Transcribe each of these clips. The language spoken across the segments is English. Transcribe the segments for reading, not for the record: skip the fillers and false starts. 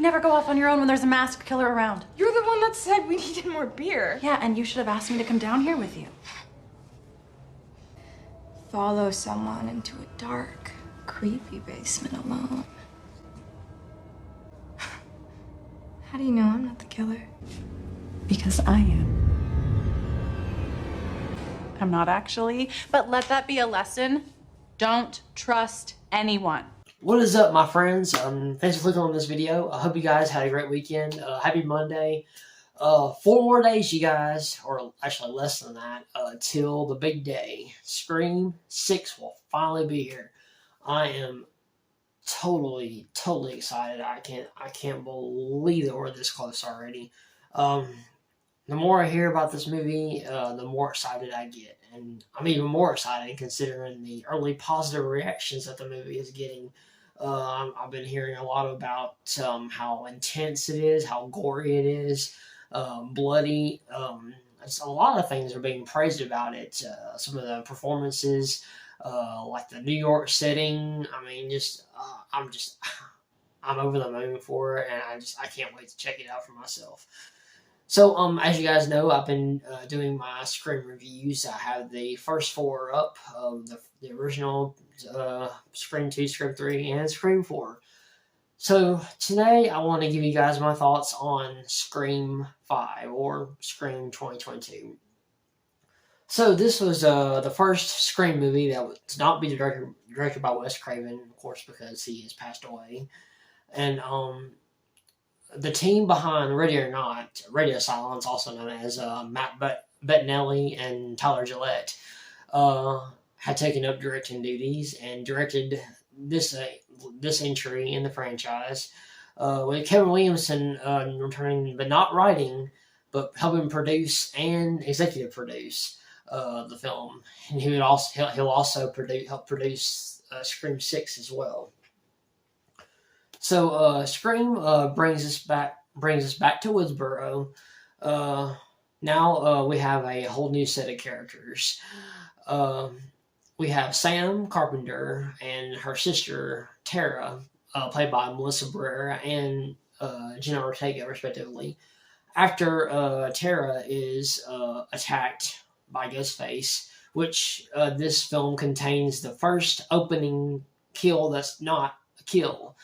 never go off on your own when there's a masked killer around. You're the one that said we needed more beer. Yeah, and you should have asked me to come down here with you. Follow someone into a dark, creepy basement alone. How do you know I'm not the killer? Because I am. I'm not actually, but let that be a lesson. Don't trust anyone. What is up, my friends? Thanks for clicking on this video. I hope you guys had a great weekend. Happy Monday. 4 more days, you guys, or actually less than that, till the big day. Scream 6 will finally be here. I am totally excited. I can't believe that we're this close already. The more I hear about this movie, the more excited I get. And I'm even more excited considering the early positive reactions that the movie is getting. I've been hearing a lot about how intense it is, how gory it is, bloody. A lot of things are being praised about it. Some of the performances, like the New York setting. I mean, I'm over the moon for it, and I can't wait to check it out for myself. So, as you guys know, I've been doing my Scream reviews. I have the first 4 up, the original Scream 2, Scream 3, and Scream 4. So, today I want to give you guys my thoughts on Scream 5, or Scream 2022. So, this was the first Scream movie that would not be directed by Wes Craven, of course, because he has passed away. And, the team behind Ready or Not, Radio Silence, also known as Matt Bettinelli and Tyler Gillette, had taken up directing duties and directed this entry in the franchise, with Kevin Williamson returning, but not writing, but helping produce and executive produce the film, and he'll also help produce Scream 6 as well. So Scream brings us back to Woodsboro. Now we have a whole new set of characters. We have Sam Carpenter and her sister Tara, played by Melissa Barrera and Jenna Ortega, respectively. After Tara is attacked by Ghostface, which this film contains the first opening kill that's not a kill.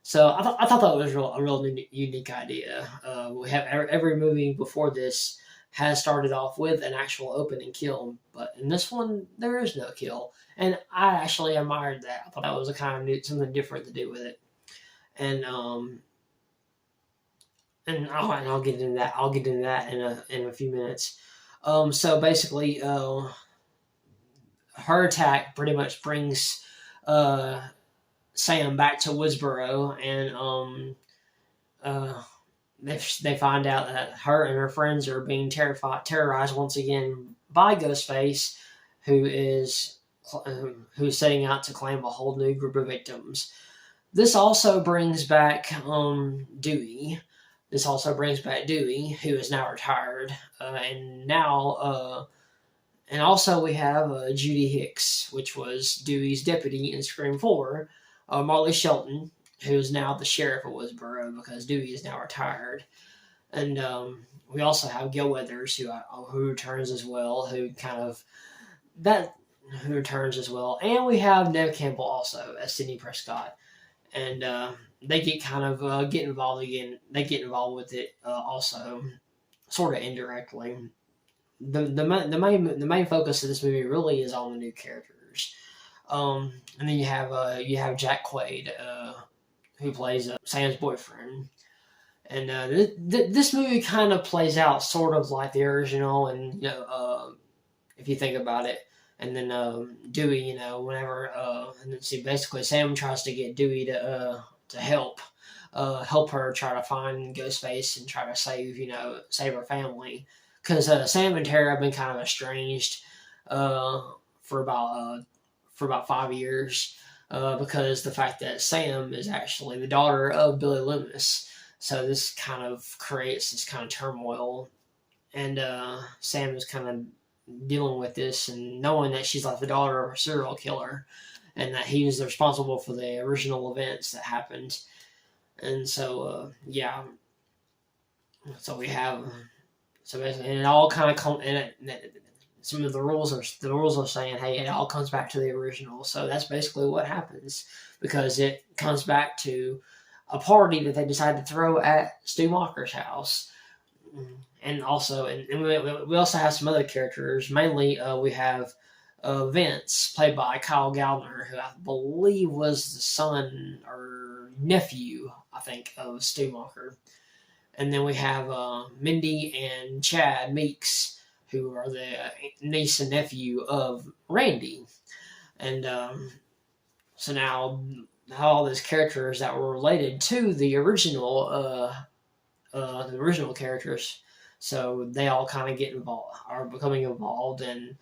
So I thought that was a real unique idea. We have every movie before this has started off with an actual opening kill, but in this one there is no kill, and I actually admired that. I thought that was a kind of something different to do with it, and I'll get into that. I'll get into that in a few minutes. So basically, her attack pretty much brings Sam back to Woodsboro, and they find out that her and her friends are being terrorized once again by Ghostface, who's setting out to claim a whole new group of victims. This also brings back Dewey. This also brings back Dewey, who is now retired, and also we have Judy Hicks, which was Dewey's deputy in Scream 4. Marley Shelton, who is now the sheriff of Woodsboro because Dewey is now retired. And we also have Gale Weathers, who returns as well, who returns as well. And we have Neve Campbell also as Sidney Prescott. And they get involved again. They get involved with it also, sort of indirectly. The main focus of this movie really is on the new characters. And then you have Jack Quaid, who plays Sam's boyfriend, and this movie kind of plays out sort of like the original, and if you think about it, and then Dewey, whenever and then basically Sam tries to get Dewey to help her try to find Ghostface and try to save her family, because Sam and Tara have been kind of estranged for about 5 years, because the fact that Sam is actually the daughter of Billy Loomis. So this kind of creates this kind of turmoil, and Sam is kind of dealing with this and knowing that she's like the daughter of a serial killer, and that he was responsible for the original events that happened. And so yeah, so we have so basically, and it all kind of come and some of the rules are saying, hey, it all comes back to the original. So that's basically what happens, because it comes back to a party that they decided to throw at Stu Macher's house. And also, and we also have some other characters. Mainly, we have Vince, played by Kyle Gallner, who I believe was the son or nephew, I think, of Stu Macher. And then we have Mindy and Chad Meeks, who are the niece and nephew of Randy. And so now all these characters that were related to the original characters, so they all kind of get involved, are becoming involved, and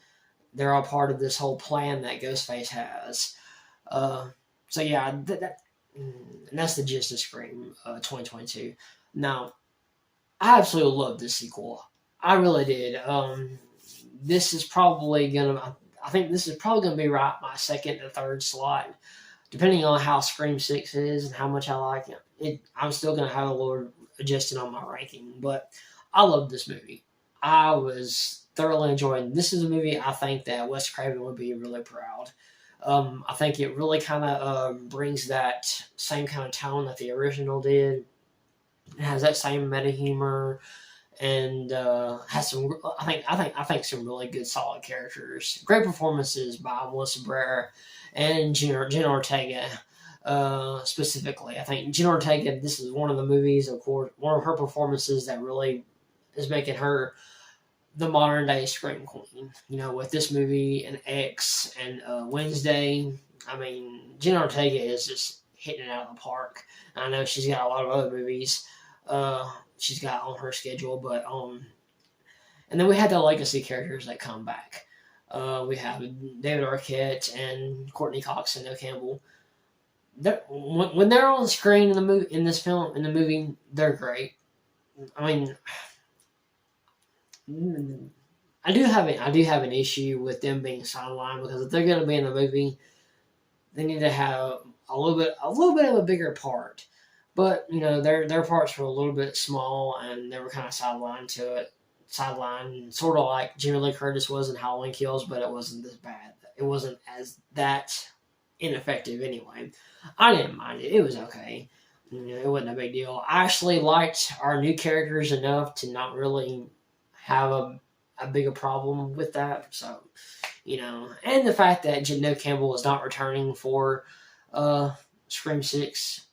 they're all part of this whole plan that Ghostface has. So yeah, and that's the gist of Scream 2022. Now, I absolutely love this sequel. I really did. This is probably gonna. I think this is probably gonna be right my second or third slot, depending on how Scream 6 is and how much I like it. I'm still gonna have a little adjusted on my ranking, but I love this movie. I was thoroughly enjoying. This is a movie I think that Wes Craven would be really proud. I think it really kind of brings that same kind of tone that the original did. It has that same meta humor, and has some. I think some really good, solid characters. Great performances by Melissa Barrera and Jenna Ortega. Specifically, I think Jenna Ortega. This is one of the movies, of course, one of her performances that really is making her the modern day Scream Queen. You know, with this movie and X and Wednesday. I mean, Jenna Ortega is just hitting it out of the park. I know she's got a lot of other movies she's got on her schedule, but and then we had the legacy characters that come back. We have David Arquette and Courteney Cox and Neve Campbell. When they're on screen in the movie, they're great. I mean, I do have an issue with them being sidelined, because if they're going to be in the movie, they need to have a little bit of a bigger part. But you know, their parts were a little bit small, and they were kind of sidelined, sort of like Jamie Lee Curtis was in Halloween Kills, but it wasn't this bad. It wasn't as that ineffective anyway. I didn't mind it. It was okay. You know, it wasn't a big deal. I actually liked our new characters enough to not really have a bigger problem with that. So, you know, and the fact that Neve Campbell is not returning for Scream 6,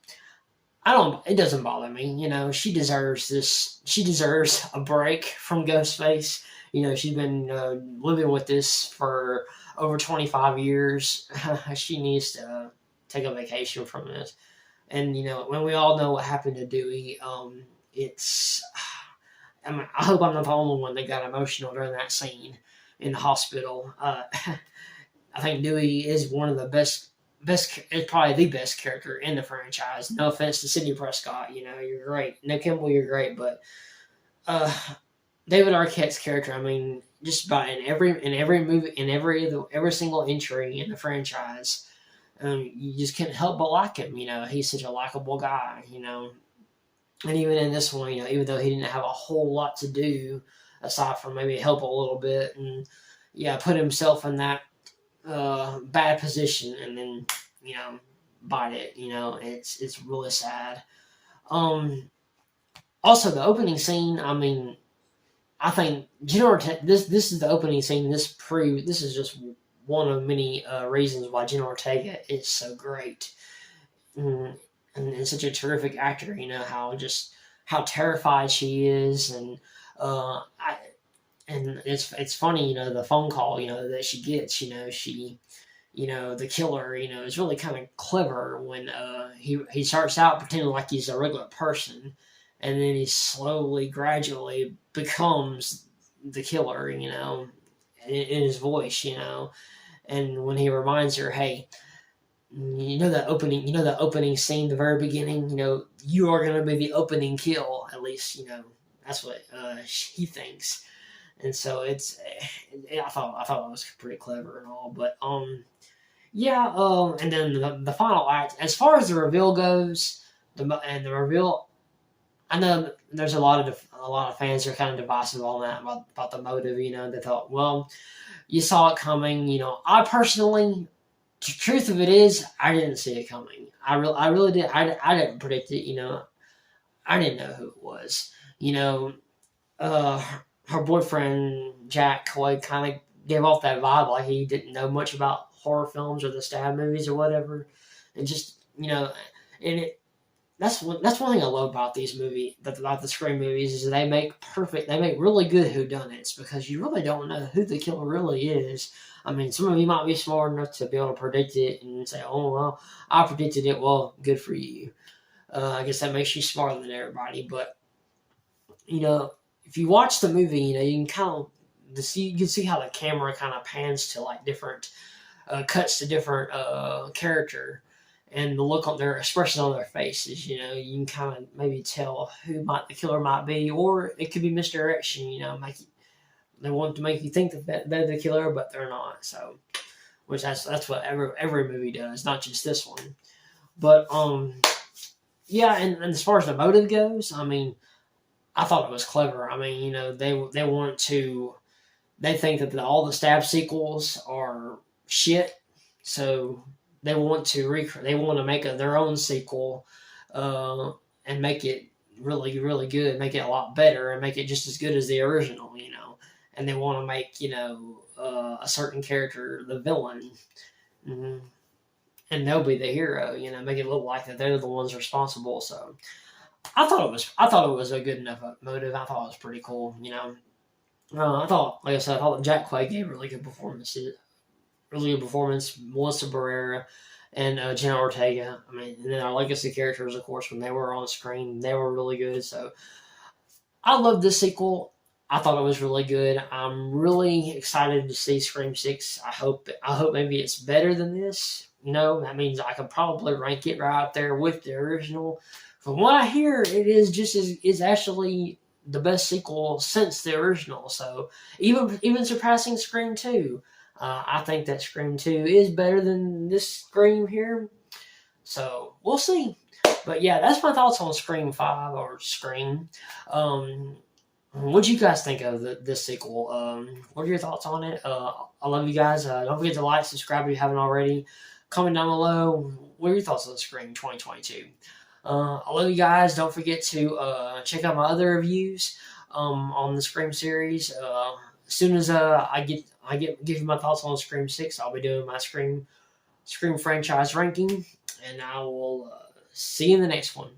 it doesn't bother me. You know, she deserves this. She deserves a break from Ghostface. You know, she's been living with this for over 25 years. She needs to take a vacation from this. And, you know, when we all know what happened to Dewey, I hope I'm not the only one that got emotional during that scene in the hospital. I think Dewey is one of the best, is probably the best character in the franchise. No offense to Sidney Prescott, you know, you're great. Neve Campbell, you're great, but David Arquette's character, I mean, just about in every movie, in every single entry in the franchise, you just can't help but like him. You know, he's such a likable guy. You know, and even in this one, you know, even though he didn't have a whole lot to do aside from maybe help a little bit, and put himself in that bad position, and then bite it. You know, it's really sad. Also, the opening scene. I mean, I think Jenna Ortega. This is the opening scene. This is just one of many reasons why Jenna Ortega is so great, and such a terrific actor. You know how terrified she is, and and it's funny. You know, the phone call. You know that she gets. The killer. Is really kind of clever when he starts out pretending like he's a regular person, and then he slowly, gradually becomes the killer. In his voice. And when he reminds her, hey, that opening scene, the very beginning, you are going to be the opening kill. At least, that's what he thinks. And so I thought it was pretty clever and all, but and then the final act, as far as the reveal goes, the reveal. I know there's a lot of fans are kind of divisive on that about the motive. You know, they thought, well, you saw it coming. You know, I personally, the truth of it is, I didn't see it coming. I really did. I didn't predict it. You know, I didn't know who it was. You know, her boyfriend Jack Quaid kind of gave off that vibe like he didn't know much about horror films or the stab movies or whatever, and just and it. That's one thing I love about these movies, about the Scream movies, is they make really good whodunits, because you really don't know who the killer really is. I mean, some of you might be smart enough to be able to predict it and say, oh, well, I predicted it, well, good for you. I guess that makes you smarter than everybody, but, you know, if you watch the movie, you know, you can see how the camera kind of pans to, like, different, cuts to different character, and the look on their expression on their faces. You know, you can kind of maybe tell who the killer might be, or it could be misdirection. You know, they want to make you think that they're the killer, but they're not. So, which that's what every movie does, not just this one. But yeah, and as far as the motive goes, I mean, I thought it was clever. I mean, you know, they think that all the stab sequels are shit, so they want to make their own sequel, and make it really, really good, make it a lot better, and make it just as good as the original, you know. And they want to make, you know, a certain character the villain, and they'll be the hero, you know, make it look like that they're the ones responsible. So I thought it was a good enough motive. I thought it was pretty cool, you know. Like I said, I thought Jack Quaid gave really good performances. Really good performance. Melissa Barrera and Jenna Ortega. I mean, and then our legacy characters, of course, when they were on screen, they were really good. So I love this sequel. I thought it was really good. I'm really excited to see Scream 6. I hope maybe it's better than this. You know, that means I could probably rank it right up there with the original. From what I hear, it is actually the best sequel since the original. So even surpassing Scream 2. I think that Scream 2 is better than this Scream here. So, we'll see. But yeah, that's my thoughts on Scream 5 or Scream. What do you guys think of this sequel? What are your thoughts on it? I love you guys. Don't forget to like, subscribe if you haven't already. Comment down below. What are your thoughts on Scream 2022? I love you guys. Don't forget to check out my other reviews on the Scream series. As soon as I give you my thoughts on Scream 6, I'll be doing my Scream franchise ranking, and I will see you in the next one.